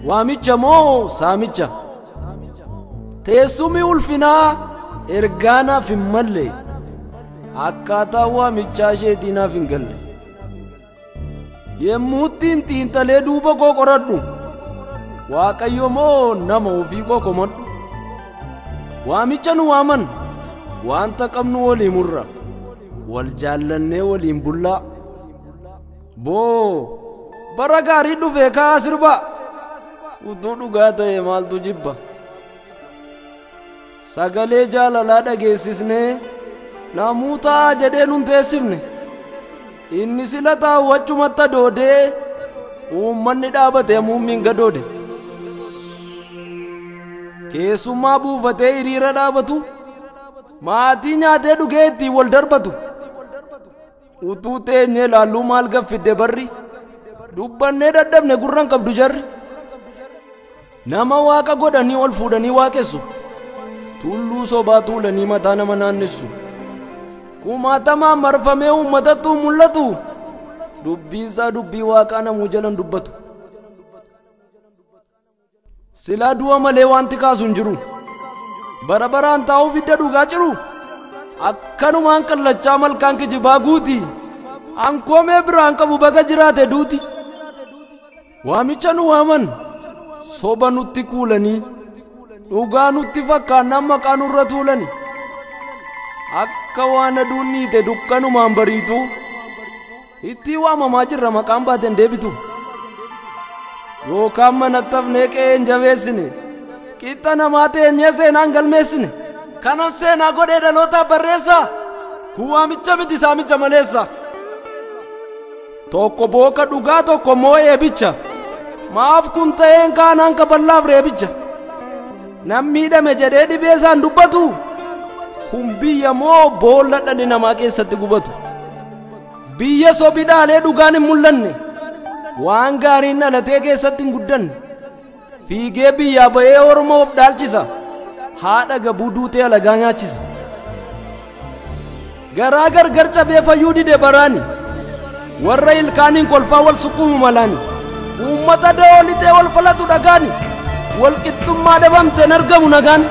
waamicha moo saamicha? Teessumni ulfinaa ergaanaaf hin malle, akkaataa waamichaa isheetiinaaf hin galle. Yemmuu ittiin xiinxalee duuba koo qoradhu, Waaqayyo moo nama ofii koo komadhu? Waamicha nu waaman wanta qabnu walii murra, wal jaallannee waliin bullaa. Boo bara gaarii dhufee kaa sirba, utuu dhugaa ta'e maaltu jibba? Sagalee jaalalaa dhageessisnee namuu ta'a jedhee nun teessifne, inni sila taawwachumatti doodee uummanni dhaabate muummiin gadoode. Keessummaa buufatee hiriira dhaabatu, maatii nyaatee dhugee ittiin wal darbatu. Utuu teenyee laalluu maal gaffidde barri, dubbannee dadhabne gurran qabdu jarri. Nama waaqa godhanii ol fuudhanii waaqessu, tulluu sobaa tuulanii mataa nama naannessu. Kumaatamaan marfamee uummatattuu mul'atu, dubbiinsaa dubbii waaqaa namuu jalan dubbatu. Silaa du'a malee wanti kaasu hin jiru, bara baraan taa'uuf hidda dhugaa jiru. Akkanumaan qallachaa malkaan kijibaa guuti, ankoomee biraan qabu baga jiraate duuti. Waamicha nu waaman soba nutti kuulanii, dhugaa nutti fakkaannaan maqaa nurra tuulani. Akka waan aduun dhiite dukkanumaan bariitu, itti waamamaa jirra maqaan baateen deebitu. Yookaan manatti hafnee qe'een jabeessine, qixxa namaa teenyee seenaan galmeessine. Kanan seenaa godhee dhalootaaf barreessa, kun waamicha miti saamicha maleessa. Tokko booka dhugaa tokko moo eebicha, maaf kun ta'een kaanaan kaballaaf reebicha. Nam miidhame jedhee dhibee isaan dubbatu, kun biyya moo boolla dhalli namaa keessatti gubatu. Biyya sobi dhaalee dhugaan hin mul'anne, waan gaariin dhalatee keessatti hin guddanne. Fiigee biyyaa ba'ee Oromoof dhaalchisa, haadha gabuu duutee alagaa nyaachisa. Garaa gargar cabee fayyuu dide baraani, warra ilkaaniin kolfaa wal suqumu malaani. Uummata da'oo lixee wal falatu dhagaani, wal qixxummaa dhabamteen argamu nagaan.